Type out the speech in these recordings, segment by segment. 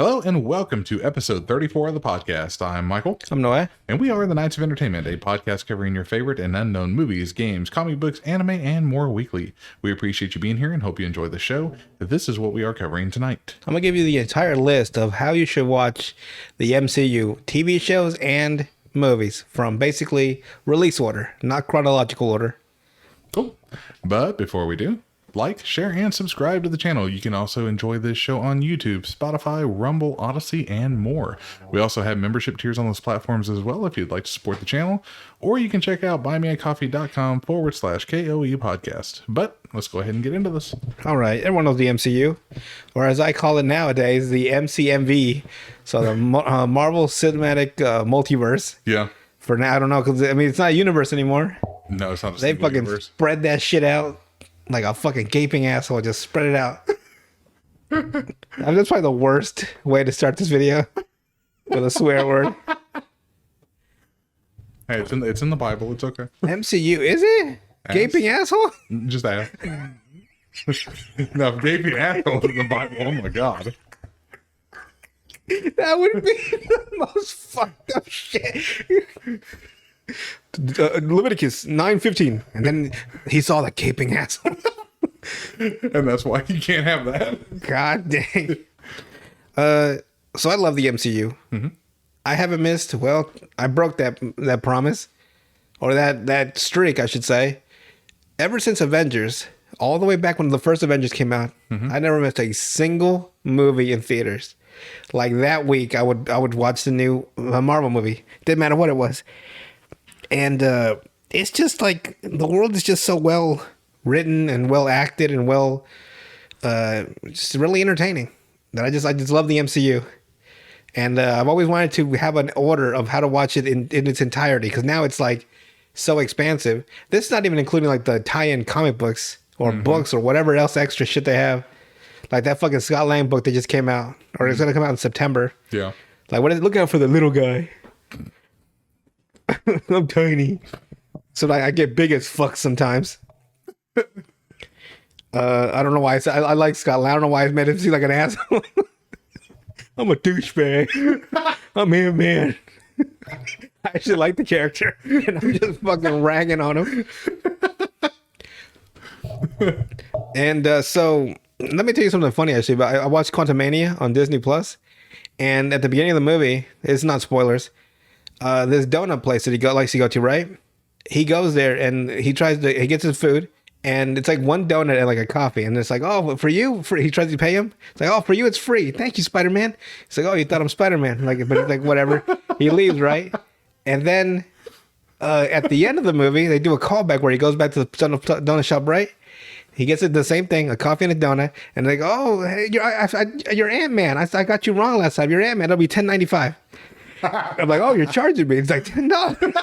Hello and welcome to episode 34 of the podcast. I'm Michael. I'm Noah. And we are the Knights of Entertainment, a podcast covering your favorite and unknown movies, games, comic books, anime, and more weekly. We appreciate you being here and hope you enjoy the show. This is what we are covering tonight. I'm going to give you the entire list of how you should watch the MCU TV shows and movies from basically release order, not chronological order. Cool. But before we do, like, share, and subscribe to the channel. You can also enjoy this show on YouTube, Spotify, Rumble, Odyssey, and more. We also have membership tiers on those platforms as well if you'd like to support the channel. Or you can check out buymeacoffee.com/KOE podcast. But let's go ahead and get into this. All right. Everyone knows the MCU, or as I call it nowadays, the MCMV. So the Marvel Cinematic Multiverse. Yeah. For now, I don't know, because I mean, it's not a universe anymore. No, it's not a They single fucking universe. spread that shit out like a fucking gaping asshole. Just spread it out. That's probably the worst way to start this video with a swear word. Hey, it's in the Bible. It's okay. MCU, is it? Ass. Gaping asshole? Just ask. No, if gaping asshole is in the Bible. Oh my god. That would be the most fucked up shit. Leviticus 9:15, and then he saw the gaping asshole. And that's why you can't have that. God dang. So I love the MCU. Mm-hmm. I haven't missed. Well, I broke that promise, or that streak, I should say. Ever since Avengers, all the way back when the first Avengers came out, I never missed a single movie in theaters. Like that week, I would watch the new Marvel movie. Didn't matter what it was. And it's just like the world is just so well written and well acted and well, just really entertaining that I just love the MCU. And I've always wanted to have an order of how to watch it in its entirety, because now it's like so expansive. This is not even including like the tie-in comic books or books or whatever else extra shit they have. Like that fucking Scott Lang book that just came out, or it's gonna come out in September. Yeah. Like, what is it? Look out for the little guy. I'm tiny, so like, I get big as fuck sometimes. I don't know why. I like Scott Lang. I don't know why I made him seem like an asshole. I'm a douchebag. I'm Ant-Man. I actually like the character, and I'm just fucking ragging on him. And so, let me tell you something funny, actually. But I watched Quantumania on Disney Plus, and at the beginning of the movie, it's not spoilers. This donut place that he likes to go to, right? He goes there and he gets his food, and it's like one donut and like a coffee, and it's like, oh, for you, he tries to pay him. It's like, oh, for you, it's free. Thank you, Spider-Man. It's like, oh, you thought I'm Spider-Man, but it's like whatever. He leaves, right? And then at the end of the movie, they do a callback where he goes back to the donut shop, right? He gets it the same thing, a coffee and a donut, and they go, oh, hey, you're Ant-Man. I got you wrong last time. You're Ant-Man. It'll be $10.95. I'm like, oh, you're charging me. It's like $10.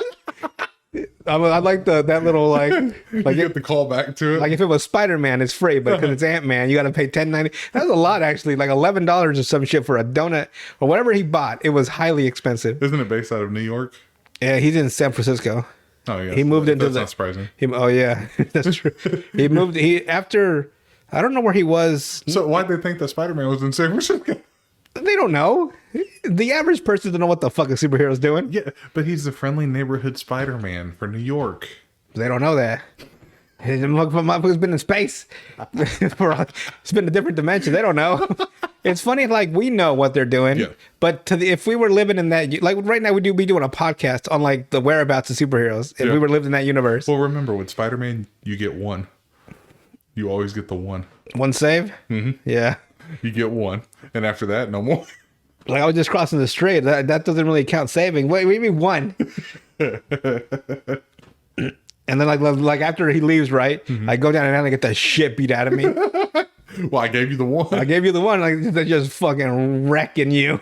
I like that little like You get the call back to it. like if it was Spider-Man, it's free, but because it's Ant-Man, you got to pay $10.90. That's a lot, actually. Like $11 or some shit for a donut or whatever he bought. It was highly expensive. Isn't it based out of New York? Yeah, he's in San Francisco. Oh yeah. He moved into that's not surprising. Oh yeah, that's true. He moved. After I don't know where he was. So why'd they think that Spider-Man was in San Francisco? They don't know. The average person doesn't know what the fuck a superhero's doing. Yeah, but he's the friendly neighborhood Spider-Man for New York. They don't know that. His motherfucker's been in space. It's been a different dimension. They don't know. It's funny, like, we know what they're doing, Yeah. but if we were living in that, like right now we'd be doing a podcast on like the whereabouts of superheroes if we were living in that universe. Well, remember, with Spider-Man, you get one. You always get the one. One save? Mm-hmm. Yeah. You get one. And after that, no more. Like, I was just crossing the street. That doesn't really count saving. Wait, what do you mean one? And then like after he leaves, right? I go down and I get the shit beat out of me. Well, I gave you the one. I gave you the one. Like, they're just fucking wrecking you.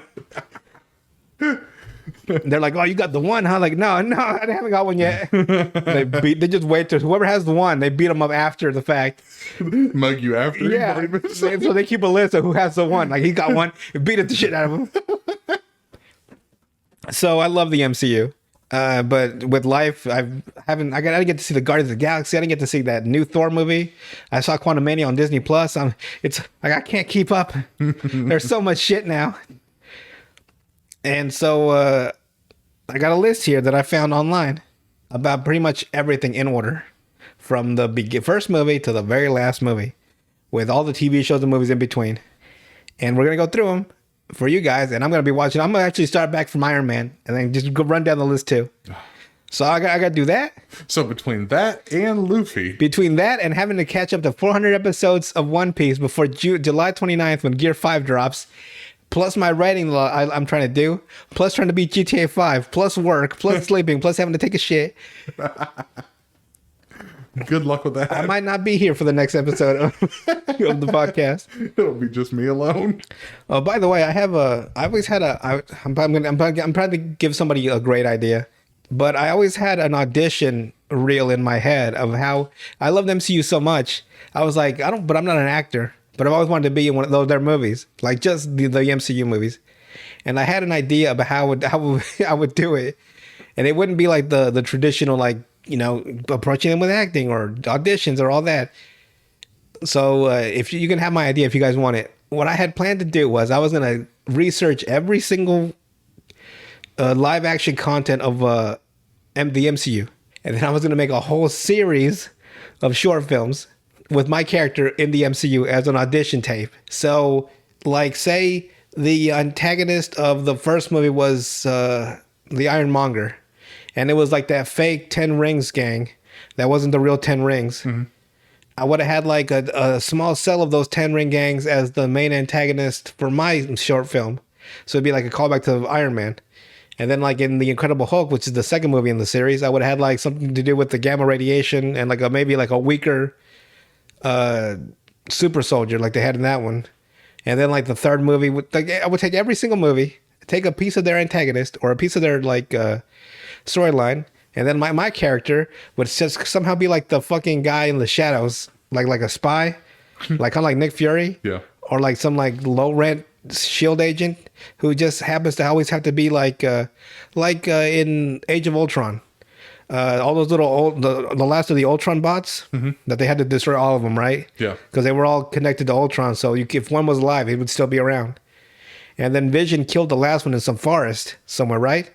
They're like, oh, you got the one, huh? Like, no, I haven't got one yet. They just wait till whoever has the one, they beat them up after the fact. Mug you after. Yeah. So they keep a list of who has the one. Like, he got one, beat the shit out of him. So I love the MCU. But with life, I didn't get to see the Guardians of the Galaxy. I didn't get to see that new Thor movie. I saw Quantumania on Disney Plus. It's like I can't keep up. There's so much shit now. And so I got a list here that I found online about pretty much everything in order, from the first movie to the very last movie, with all the TV shows and movies in between. And we're gonna go through them for you guys, and I'm gonna be watching. I'm gonna actually start back from Iron Man, and then just go run down the list too. So I got to do that. So between that and Luffy, Between that and having to catch up to 400 episodes of One Piece before July 29th when Gear 5 drops, plus my writing I'm trying to do, plus trying to beat GTA 5, plus work, plus sleeping, plus having to take a shit. good luck with that. I might not be here for the next episode of the podcast. It'll be just me alone. Oh, by the way, I'm trying to give somebody a great idea, but I always had an audition reel in my head of how I loved MCU so much. I was like, but I'm not an actor, but I've always wanted to be in one of those their movies, like just the MCU movies. And I had an idea about how I would do it, and it wouldn't be like the traditional, like, you know, approaching them with acting or auditions or all that. So if you can have my idea if you guys want it. What I had planned to do was I was going to research every single live action content of the MCU. And then I was going to make a whole series of short films with my character in the MCU as an audition tape. So, like, say the antagonist of the first movie was the Ironmonger. And it was like that fake 10 Rings gang. That wasn't the real 10 Rings. Mm-hmm. I would have had like a small cell of those 10 Ring gangs as the main antagonist for my short film. So it'd be like a callback to Iron Man. And then like in The Incredible Hulk, which is the second movie in the series, I would have had like something to do with the gamma radiation and like maybe like a weaker super soldier like they had in that one. And then like the third movie, I would take every single movie, take a piece of their antagonist or a piece of their like storyline, and then my character would just somehow be like the fucking guy in the shadows, like a spy, like kind of like Nick Fury, yeah, or like some like low rent shield agent who just happens to always have to be like in Age of Ultron, all those little the last of the Ultron bots that they had to destroy all of them, right? Yeah, because they were all connected to Ultron, so if one was alive, he would still be around. And then Vision killed the last one in some forest somewhere, right?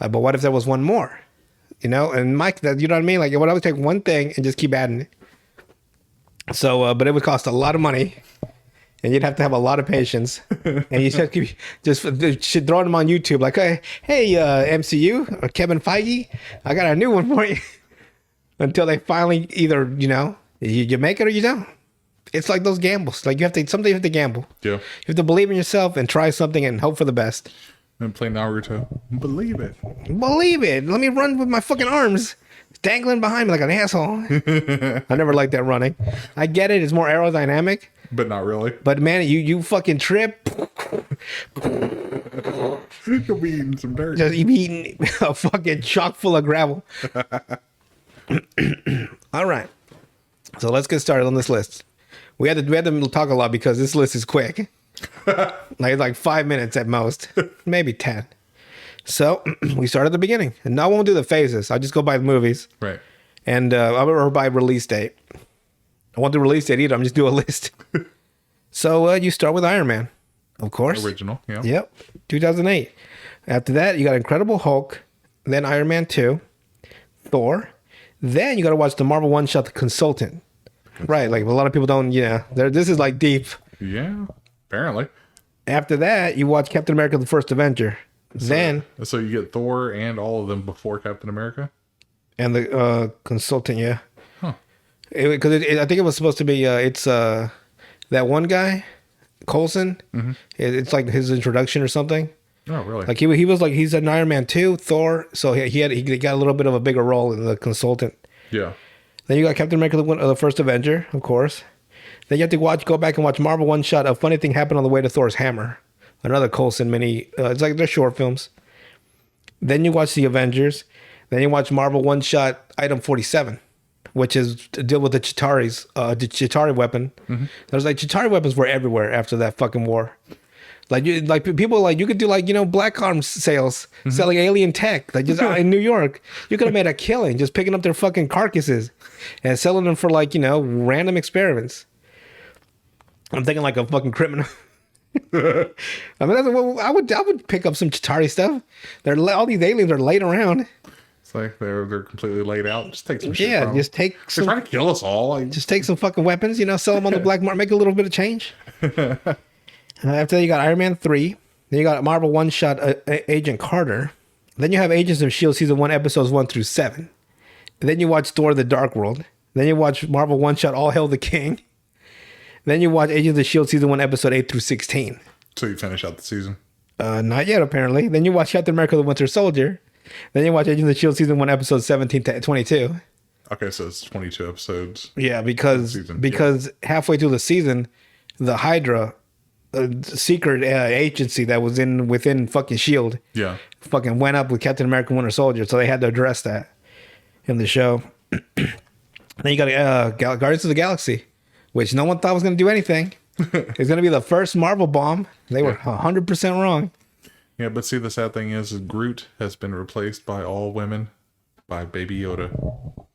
Like, but what if there was one more? You know, and Mike, you know what I mean? Like, it would always take one thing and just keep adding it. So, but it would cost a lot of money, and you'd have to have a lot of patience. And you just should throw them on YouTube, like, hey, MCU or Kevin Feige, I got a new one for you. Until they finally either, you know, you make it or you don't. It's like those gambles. Like someday you have to gamble. Yeah. You have to believe in yourself and try something and hope for the best. And play Naruto. Believe it. Believe it. Let me run with my fucking arms dangling behind me like an asshole. I never liked that running. I get it. It's more aerodynamic. But not really. But man, you fucking trip. You'll be eating some dirt. Just eating a fucking chock full of gravel. All right. So let's get started on this list. We had to talk a lot because this list is quick. like 5 minutes at most, maybe 10. So we start at the beginning, and I won't do the phases. I'll just go by the movies, right? And or by release date. I won't do release date either. I'm just do a list. So you start with Iron Man, of course, original. Yeah. Yep, 2008. After that, you got Incredible Hulk, then Iron Man 2, Thor. Then you got to watch the Marvel one shot, The Consultant. Right, like a lot of people don't. Yeah, this is like deep. Yeah, apparently. After that, you watch Captain America: The First Avenger. So you get Thor and all of them before Captain America, and the Consultant. Yeah, huh? Because I think it was supposed to be. It's that one guy, Coulson. Mm-hmm. It's like his introduction or something. Oh, really? Like he was like he's an Iron Man 2, Thor. So he got a little bit of a bigger role in the Consultant. Yeah. Then you got Captain America: The First Avenger, of course. Then you have to go back and watch Marvel one shot. A Funny Thing Happened on the Way to Thor's Hammer, another Coulson mini. It's like they're short films. Then you watch The Avengers. Then you watch Marvel one shot Item 47, which is to deal with the Chitauri weapon. Mm-hmm. There's like Chitauri weapons were everywhere after that fucking war. People you could do black arms sales, mm-hmm. selling alien tech, like just in New York. You could have made a killing just picking up their fucking carcasses and selling them for random experiments. I'm thinking like a fucking criminal. I mean, that's what I would pick up some Chitauri stuff. All these aliens are laid around. It's like they're completely laid out. Just take some shit. Yeah, from just them. take They're some. trying to kill us all. Like, Just take some fucking weapons, sell them on the black market, make a little bit of change. After that, you got Iron Man 3. Then you got Marvel one-shot Agent Carter. Then you have Agents of S.H.I.E.L.D. Season 1, Episodes 1 through 7. And then you watch Thor: The Dark World. Then you watch Marvel one-shot All Hail the King. Then you watch Agents of S.H.I.E.L.D. Season 1, Episode 8 through 16. so you finish out the season. Not yet, apparently. Then you watch Captain America: The Winter Soldier. Then you watch Agents of S.H.I.E.L.D. Season 1, Episode 17 to 22. Okay, so it's 22 episodes. Yeah, because halfway through the season, the Hydra, secret agency that was within fucking Shield, fucking went up with Captain America: Winter Soldier, so they had to address that in the show. Then you got Guardians of the Galaxy, which no one thought was going to do anything. It's going to be the first Marvel bomb. They were 100% wrong. Yeah, but see, the sad thing is Groot has been replaced by all women by Baby Yoda.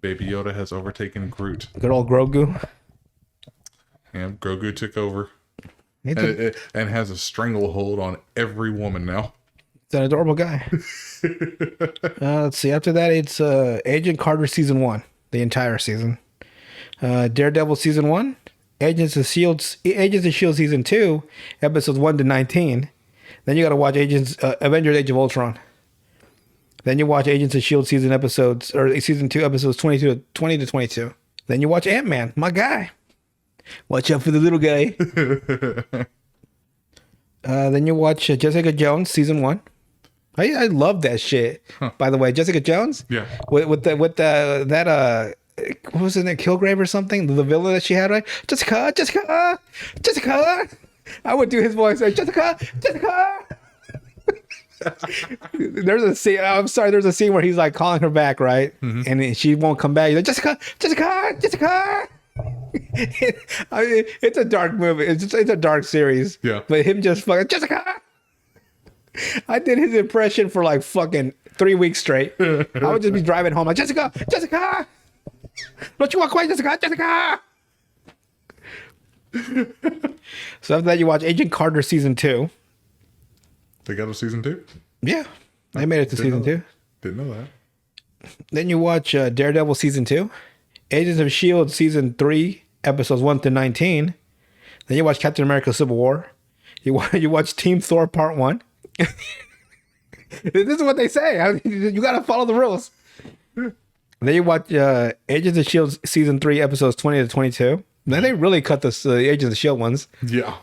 Baby Yoda has overtaken Groot. Good old Grogu. And Grogu took over. And has a stranglehold on every woman now. It's an adorable guy. Let's see. After that, it's Agent Carter Season 1. The entire season. Daredevil Season 1. Agents of S.H.I.E.L.D. Season 2. Episodes 1 to 19. Then you got to watch Avengers Age of Ultron. Then you watch Agents of S.H.I.E.L.D. Season 2, Episodes 20 to 22. Then you watch Ant-Man, my guy. Watch out for the little guy. Then you watch Jessica Jones Season 1. I love that shit. Huh. By the way, Jessica Jones. Yeah. With that what was it, Kilgrave or something? The villain that she had, right? Jessica. I would do his voice like Jessica. There's a scene. I'm sorry. There's a scene where he's like calling her back, right? Mm-hmm. And she won't come back. He's like Jessica. I mean, it's a dark movie. It's a dark series. Yeah. But him just fucking Jessica. I did his impression for like fucking 3 weeks straight. I would just be driving home like Jessica. Don't you walk away, Jessica. So after that, you watch Agent Carter Season 2. They got a Season 2? Yeah. They made it to Season 2. Didn't know that. Then you watch Daredevil Season 2. Agents of S.H.I.E.L.D. Season 3, Episodes 1 to 19. Then you watch Captain America: Civil War. You watch Team Thor Part 1. This is what they say. You got to follow the rules. Then you watch Agents of S.H.I.E.L.D. Season 3, Episodes 20 to 22. Then they really cut the Agents of S.H.I.E.L.D. ones. Yeah.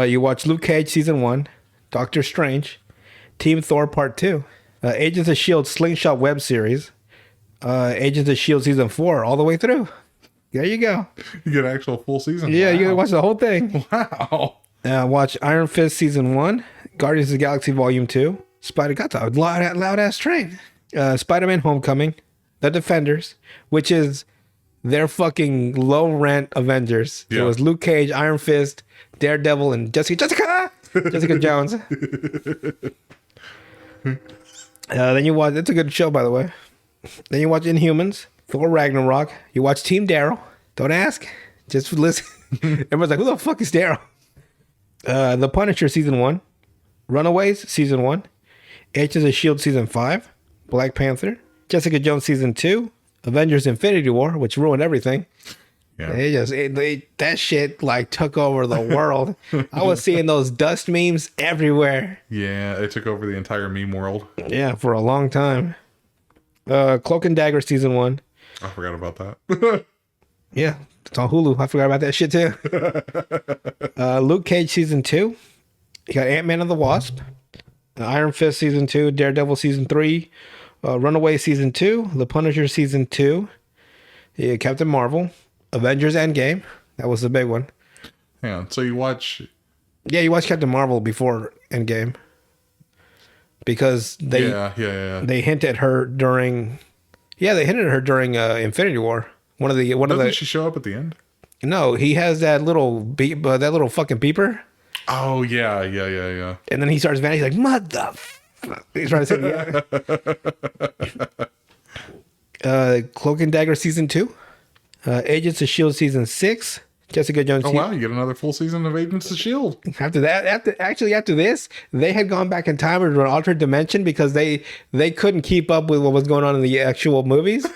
You watch Luke Cage Season 1, Doctor Strange, Team Thor Part 2, Agents of S.H.I.E.L.D. Slingshot Web Series, Agents of S.H.I.E.L.D. Season 4, all the way through. There you go. You get an actual full season? Yeah, wow. You gotta watch the whole thing. Wow. Watch Iron Fist Season 1, Guardians of the Galaxy Volume 2, got the loud ass train. Spider-Man Homecoming, The Defenders, which is their fucking low rent Avengers. Yeah. It was Luke Cage, Iron Fist, Daredevil, and Jessica Jones. Then you watch, it's a good show, by the way. Then you watch Inhumans, Thor Ragnarok. You watch Team Daryl. Don't ask, just listen. Everyone's like, who the fuck is Daryl? The Punisher Season 1, Runaways Season 1, Agents of S.H.I.E.L.D. Season 5, Black Panther, Jessica Jones Season 2, Avengers Infinity War, which ruined everything. Yeah. That shit like took over the world. I was seeing those dust memes everywhere. Yeah, it took over the entire meme world. Yeah, for a long time. Cloak and Dagger Season 1. I forgot about that. Yeah, it's on Hulu. I forgot about that shit too. Luke Cage Season 2. You got Ant-Man and the Wasp. Iron Fist Season 2. Daredevil Season 3. Runaway Season 2. The Punisher Season 2. Yeah, Captain Marvel. Avengers Endgame. That was the big one. Yeah, so you watch... Yeah, you watch Captain Marvel before Endgame. Because they hinted at her during... Yeah, they hinted at her during Infinity War. Doesn't she show up at the end? No, he has that little fucking beeper. Oh, yeah. And then he starts vanishing. He's like, motherfucker. He's trying to say, yeah. Cloak and Dagger Season 2. Agents of S.H.I.E.L.D. Season 6. Jessica Jones. Oh wow, you get another full season of Agents of Shield. After that, after this, they had gone back in time into an alternate dimension because they couldn't keep up with what was going on in the actual movies,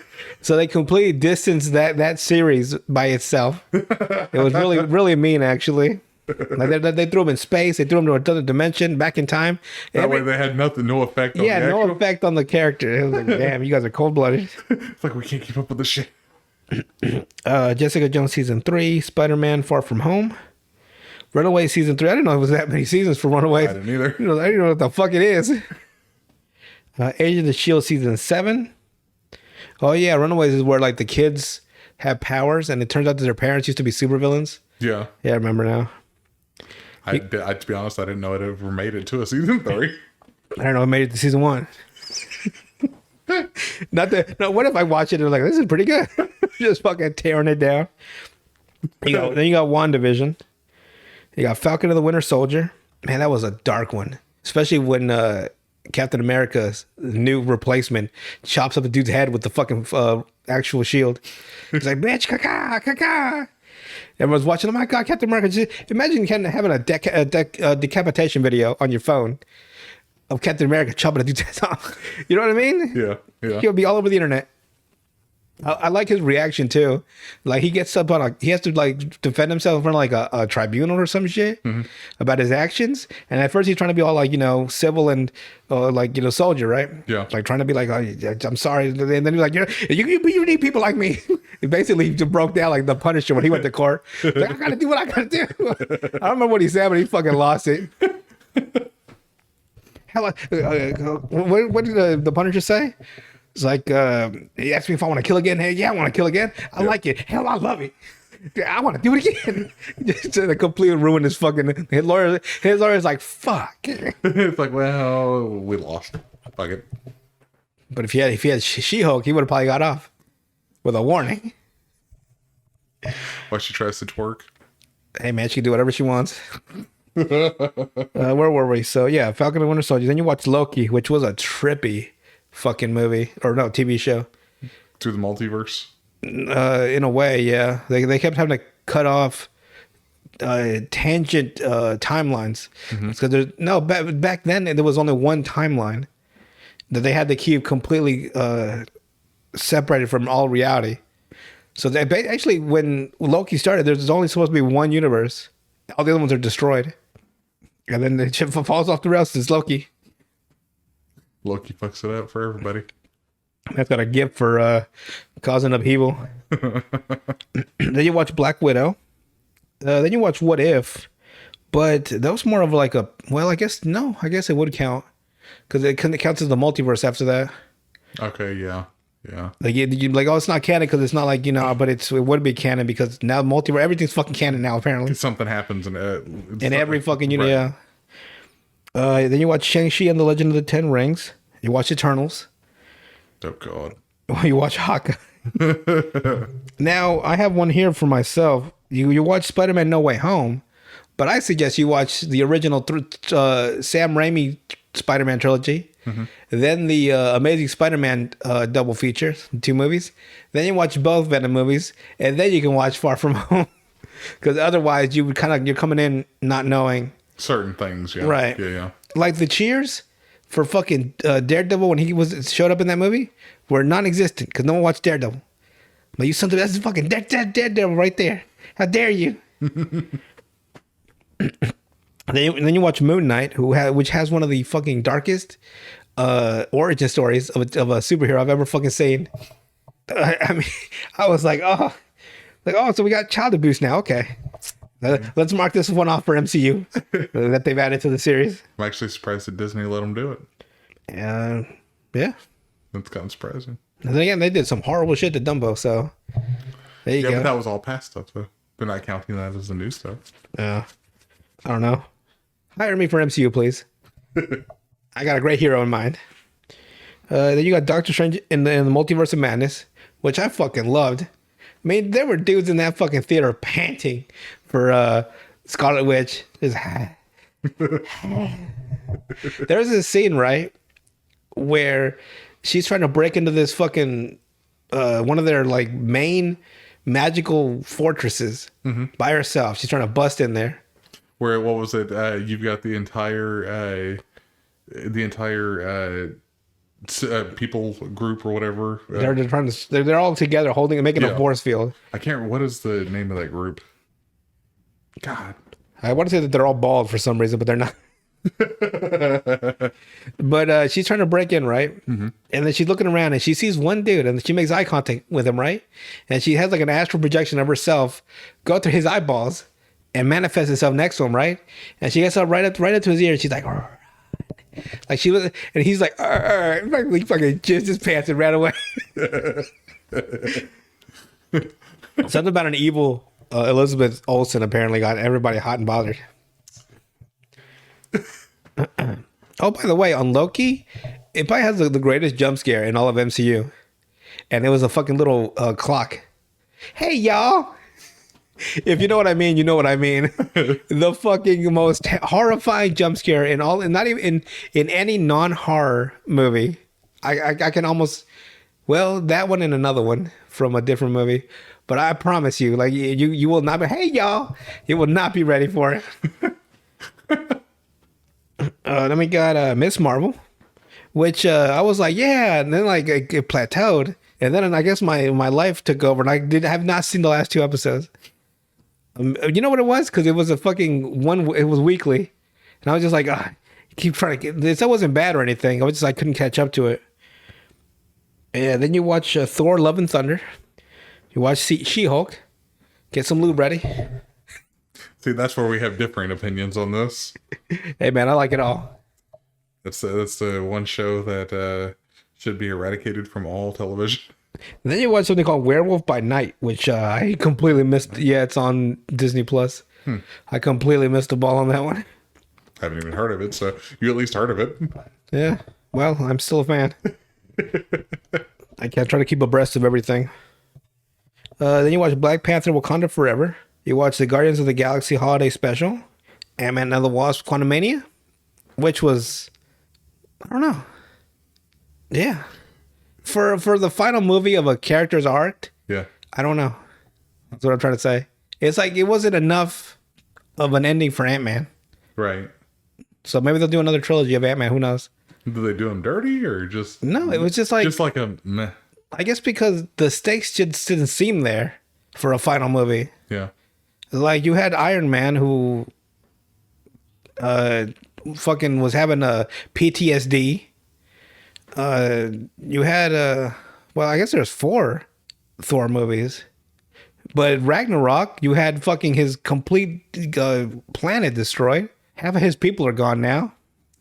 so they completely distanced that series by itself. It was really mean, actually. Like they threw him in space, they threw him to another dimension, back in time. That way they had no effect. On no effect on the character. It was like, damn, you guys are cold blooded. It's like we can't keep up with the shit. Jessica Jones season 3, Spider-Man Far From Home, Runaway season 3. I didn't know it was that many seasons for Runaway. I didn't either. I didn't know what the fuck it is. Agents of Shield season 7. Oh yeah, Runaways is where like the kids have powers, and it turns out that their parents used to be supervillains. Yeah, I remember now. to be honest, I didn't know it ever made it to a season 3. I don't know. It made it to season 1. What if I watch it and I'm like, this is pretty good? Just fucking tearing it down. Then you got WandaVision. You got Falcon and the Winter Soldier. Man, that was a dark one. Especially when Captain America's new replacement chops up a dude's head with the fucking actual shield. He's like, bitch, caca. Everyone's watching. Oh my God, Captain America. Just imagine having a decapitation video on your phone of Captain America chopping a dude's head off. You know what I mean? Yeah. He'll be all over the internet. I like his reaction too. Like he gets up he has to like defend himself in front of like a tribunal or some shit about his actions. And at first he's trying to be all like, civil and soldier, right? Yeah. Like trying to be like, oh, I'm sorry. And then he's like, you need people like me. He basically just broke down like the Punisher when he went to court. Like, I gotta do what I gotta do. I don't remember what he said, but he fucking lost it. What did the Punisher say? It's like, he asked me if I want to kill again. Hey, yeah, I want to kill again. I like it. Hell, I love it. I want to do it again. Just to completely ruin his fucking... His lawyer's like, fuck. It's like, well, we lost. Fuck it. But if he had She-Hulk, he would have probably got off with a warning. Why she tries to twerk. Hey, man, she can do whatever she wants. Where were we? So, yeah, Falcon and Winter Soldier. Then you watch Loki, which was a trippy fucking movie. Or no, TV show. Through the multiverse? In a way, yeah. They kept having to cut off tangent timelines. Because back then, there was only one timeline that they had to keep completely separated from all reality. So actually, when Loki started, there's only supposed to be one universe. All the other ones are destroyed. And then the ship falls off the rails. It's Loki. Loki fucks it up for everybody. That's got a gift for causing upheaval. Then you watch Black Widow. Then you watch What If. But that was more of like I guess it would count. Because it counts as the multiverse after that. Okay, yeah. Like you like, oh, it's not canon because it's not like, but it would be canon because now multiverse, everything's fucking canon now apparently. Something happens in every fucking unit, right. Yeah. Then you watch Shang-Chi and the Legend of the Ten Rings. You watch Eternals. Oh God. You watch Hawkeye. Now I have one here for myself. You watch Spider-Man No Way Home, but I suggest you watch the original Sam Raimi Spider-Man trilogy. Then the Amazing Spider-Man double feature, 2 movies. Then you watch both Venom movies, and then you can watch Far From Home, because otherwise you're coming in not knowing certain things. Yeah, right? Yeah. Like the cheers for fucking Daredevil when he showed up in that movie were non-existent because no one watched Daredevil. But you something that's fucking Daredevil right there. How dare you? Then you watch Moon Knight, which has one of the fucking darkest origin stories of a superhero I've ever fucking seen. I mean, I was like, so we got child abuse now. Okay, let's mark this one off for MCU that they've added to the series. I'm actually surprised that Disney let them do it. Yeah, That's kind of surprising. And then again, they did some horrible shit to Dumbo. So there you go. Yeah, but that was all past stuff, though. They're not counting that as the new stuff. Yeah, I don't know. Hire me for MCU, please. I got a great hero in mind. Then you got Doctor Strange in the Multiverse of Madness, which I fucking loved. I mean, there were dudes in that fucking theater panting for Scarlet Witch. There's this scene, right, where she's trying to break into this fucking one of their like main magical fortresses by herself. She's trying to bust in there. Where, what was it? You've got the entire people group or whatever. They're all together holding and making a force field. I can't remember, what is the name of that group? God. I want to say that they're all bald for some reason, but they're not. But she's trying to break in, right? And then she's looking around and she sees one dude and she makes eye contact with him, right? And she has like an astral projection of herself go through his eyeballs and manifest itself next to him, right? And she gets up right up to his ear and she's like, "Arr." Like she was, and he's like, "Arr." He fucking jizzed his pants and ran away. Something about an evil Elizabeth Olsen apparently got everybody hot and bothered. Oh, by the way, on Loki, it probably has the greatest jump scare in all of MCU. And it was a fucking little clock. Hey, y'all. If you know what I mean, you know what I mean. The fucking most horrifying jump scare in all, and not even in any non-horror movie. I can almost, well, that one and another one from a different movie. But I promise you, like you will not be, hey, y'all. You will not be ready for it. Then we got Miss Marvel, which I was like, yeah, and then like it plateaued, and then I guess my life took over, and I have not seen the last 2 episodes. You know what it was? Because it was a fucking one. It was weekly, and I was just like, keep trying to get this. That wasn't bad or anything. I was just I couldn't catch up to it. Yeah. Then you watch Thor: Love and Thunder. You watch She-Hulk. Get some lube ready. See, that's where we have differing opinions on this. Hey, man, I like it all. That's the one show that should be eradicated from all television. And then you watch something called Werewolf by Night, which I completely missed. Yeah, it's on Disney Plus. I completely missed the ball on that one. I haven't even heard of it, so you at least heard of it. Yeah, well, I'm still a fan. I can't try to keep abreast of everything. Then you watch Black Panther: Wakanda Forever. You watch the Guardians of the Galaxy Holiday Special, Ant-Man and the Wasp: Quantumania, which was, I don't know. Yeah. For the final movie of a character's arc, yeah, I don't know. That's what I'm trying to say. It's like it wasn't enough of an ending for Ant-Man. Right. So maybe they'll do another trilogy of Ant-Man. Who knows? Did they do him dirty or just... No, it was just like a meh. I guess because the stakes just didn't seem there for a final movie. Yeah. Like you had Iron Man who fucking was having a PTSD. You had well, I guess there's 4 Thor movies, but Ragnarok, you had fucking his complete planet destroyed. Half of his people are gone now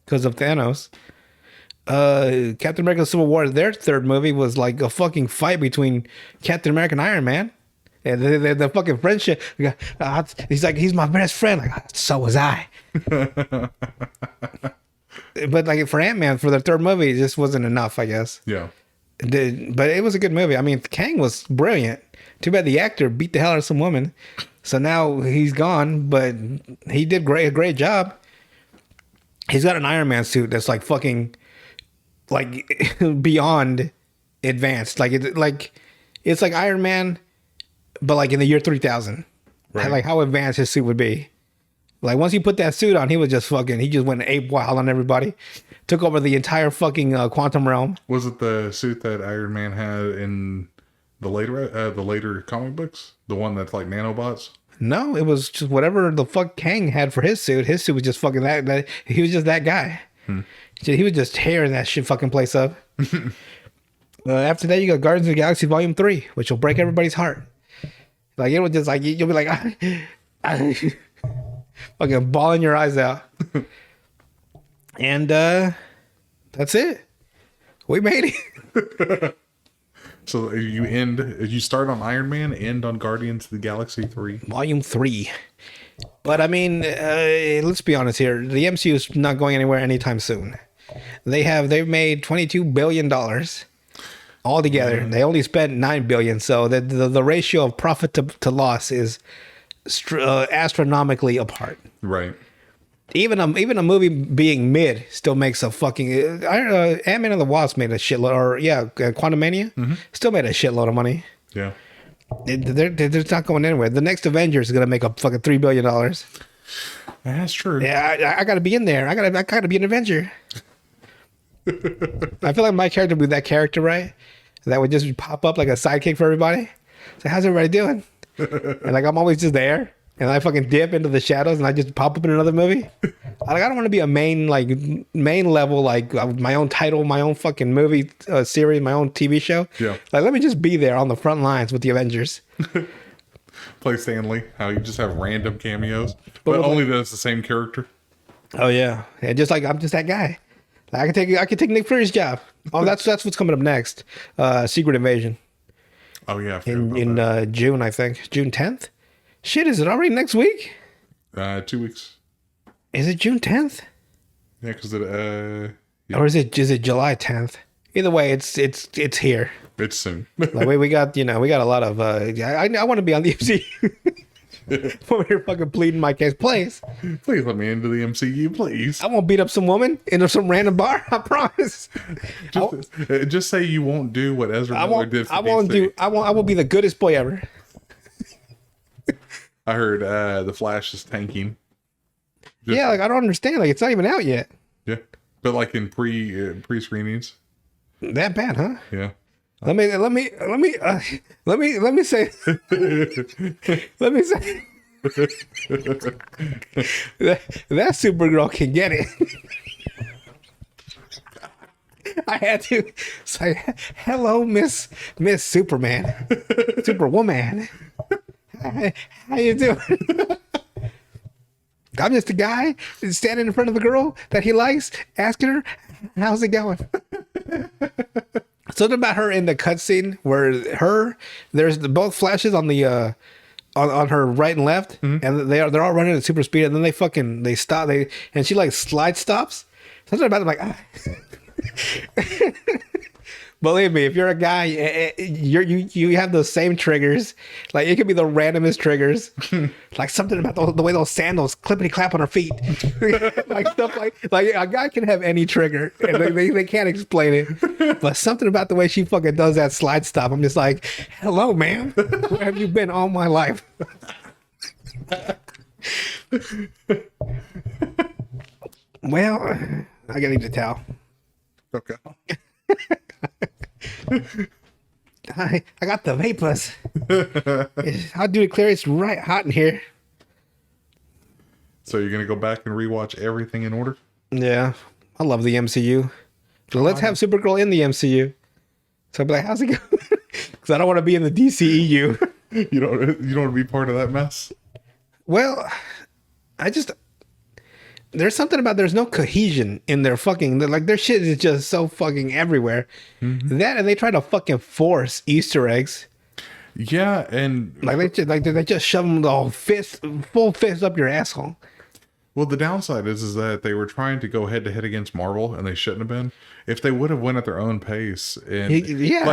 because of Thanos. Captain America: Civil War, their 3rd movie was like a fucking fight between Captain America and Iron Man. And the fucking friendship. He's like, he's my best friend. Like, so was I. But like for Ant-Man, for the 3rd movie, it just wasn't enough, I guess. Yeah. But it was a good movie. I mean, Kang was brilliant. Too bad the actor beat the hell out of some woman. So now he's gone, but he did a great job. He's got an Iron Man suit that's like fucking like beyond advanced. It's like Iron Man, but like in the year 3000. Right. Like how advanced his suit would be. Like once he put that suit on, he just went ape wild on everybody. Took over the entire fucking quantum realm. Was it the suit that Iron Man had in the later comic books? The one that's like nanobots? No, it was just whatever the fuck Kang had for his suit. His suit was just fucking that he was just that guy. He was just tearing that shit fucking place up. After that, you got Guardians of the Galaxy Volume 3, which will break everybody's heart. Like it was just like you'll be like fucking bawling your eyes out. And that's it. We made it. So you start on Iron Man, end on Guardians of the Galaxy 3. Volume 3. But I mean, let's be honest here. The MCU is not going anywhere anytime soon. They've made $22 billion altogether. They only spent $9 billion. So the ratio of profit to loss is astronomically apart. Right. Even a movie being mid still makes a fucking Ant-Man and the Wasp made a shitload, or Quantumania still made a shitload of money. Yeah. They're not going anywhere. The next Avengers is gonna make a fucking $3 billion. That's true. Yeah, I gotta be in there. I gotta be an Avenger. I feel like my character would be that character, right? That would just pop up like a sidekick for everybody. So how's everybody doing? And like I'm always just there, and I fucking dip into the shadows, and I just pop up in another movie. I don't want to be a main level, like my own title, my own fucking movie series, my own TV show. Yeah. Like let me just be there on the front lines with the Avengers. Play Stanley. How you just have random cameos, but only that it's the same character. Oh yeah, and just like I'm just that guy. Like, I can take Nick Fury's job. Oh, that's what's coming up next. Secret Invasion. Oh yeah, in June, I think. June 10th. Shit, is it already next week? 2 weeks. Is it June 10th? Yeah, because yeah. Or is it July 10th? Either way, it's here. It's soon. Like we got a lot of. I want to be on the MCU. Over here fucking pleading my case. Please let me into the MCU, please. I won't beat up some woman in some random bar. I promise. Just say you won't do what Ezra Miller did for DC. I will be the goodest boy ever. I heard the Flash is tanking. Yeah, like I don't understand. Like it's not even out yet. Yeah, but like in pre screenings. That bad, huh? Yeah. Let me say let me say that Supergirl can get it. I had to say hello, Miss Superman, Superwoman. How you doing? I'm just a guy standing in front of a girl that he likes, asking her, "How's it going?" Something about her in the cutscene where there's both flashes on the on her right and left, and they're all running at super speed, and then they stop, and she like slide stops. Something about it, like believe me, if you're a guy, you have those same triggers. Like it could be the randomest triggers, like something about the way those sandals clippity clap on her feet, like stuff like a guy can have any trigger and they can't explain it, but something about the way she fucking does that slide stop. I'm just like, hello, ma'am, where have you been all my life? Well, I gotta need to towel. Okay. I got the vapors. I'll do it clear. It's right hot in here. So you're gonna go back and rewatch everything in order? Yeah, I love the MCU. So let's have Supergirl in the MCU. So I'll be like, how's it going? Because I don't want to be in the DCEU. You don't want to be part of that mess? Well, there's something about there's no cohesion in their fucking, like their shit is just so fucking everywhere. Mm-hmm. That and they try to fucking force Easter eggs. Yeah, and they just shove them the full fist up your asshole. Well, the downside is that they were trying to go head to head against Marvel, and they shouldn't have been. If they would have went at their own pace and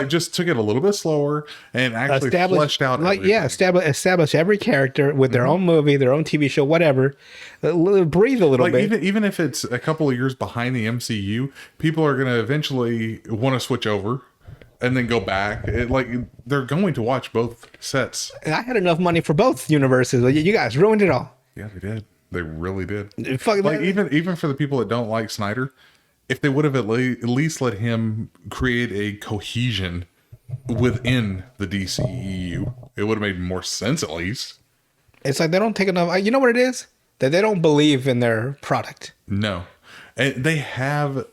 just took it a little bit slower and actually fleshed out, establish every character with their own movie, their own TV show, whatever. Breathe a little bit. Even if it's a couple of years behind the MCU, people are going to eventually want to switch over and then go back. They're going to watch both sets. And I had enough money for both universes. You guys ruined it all. Yeah, they did. They really did. Even for the people that don't like Snyder, if they would have at least let him create a cohesion within the DCEU, it would have made more sense at least. It's like they don't take enough. You know what it is? That they don't believe in their product. No. And they have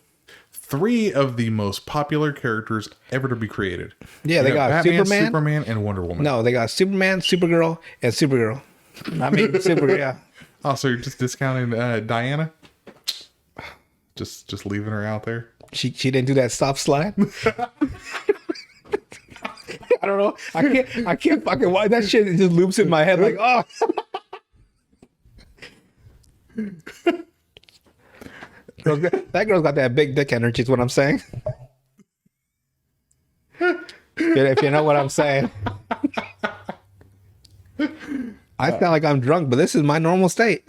3 of the most popular characters ever to be created. Yeah, they got Batman, Superman, and Wonder Woman. No, they got Superman, Supergirl, and Supergirl. I mean, Supergirl, yeah. Oh, so you're just discounting Diana? Just leaving her out there? She didn't do that stop slide? I don't know. I can't fucking watch that shit. It just loops in my head like, oh. That girl's got that big dick energy is what I'm saying. If you know what I'm saying. I sound like I'm drunk, but this is my normal state.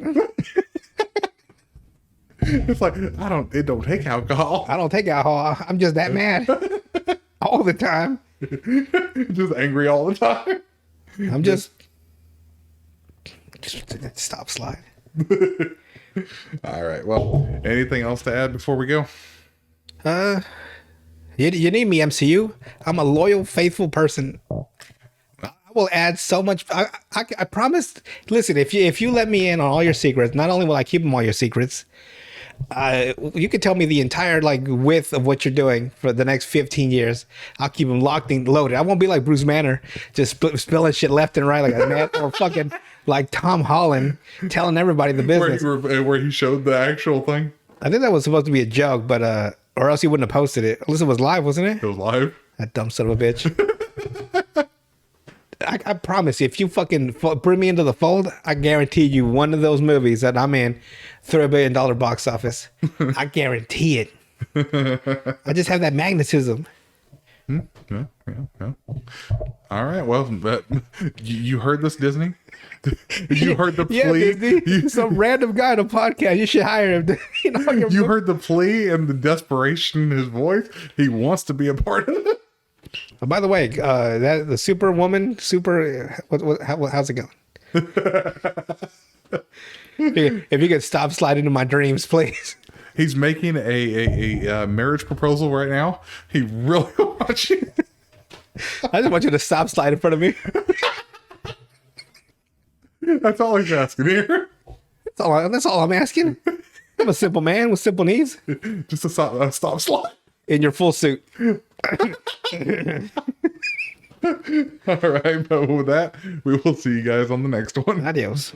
It's like, it don't take alcohol. I don't take alcohol. I'm just that mad all the time. Just angry all the time. I'm just stop slide. All right. Well, anything else to add before we go? You need me, MCU. I'm a loyal, faithful person. I will add so much. I promise. Listen, if you let me in on all your secrets, not only will I keep them all your secrets, you could tell me the entire like width of what you're doing for the next 15 years. I'll keep them locked and loaded. I won't be like Bruce Banner, just spilling shit left and right like a man, or fucking like Tom Holland telling everybody the business. Where he showed the actual thing. I think that was supposed to be a joke, but or else he wouldn't have posted it. At least it was live, wasn't it? It was live. That dumb son of a bitch. I promise you, if you fucking bring me into the fold, I guarantee you one of those movies that I'm in, $3 billion box office. I guarantee it. I just have that magnetism. Yeah. All right. Well, but you heard this, Disney? You heard the plea. Yeah, Disney, some random guy on a podcast. You should hire him. You heard the plea and the desperation in his voice. He wants to be a part of it. Oh, by the way, that the Superwoman, how's it going? If you could stop sliding into my dreams, please. He's making a marriage proposal right now. He really wants you. I just want you to stop sliding in front of me. That's all he's asking here. That's all I'm asking. I'm a simple man with simple needs. Just a stop slide. In your full suit. All right, but with that, we will see you guys on the next one. Adios.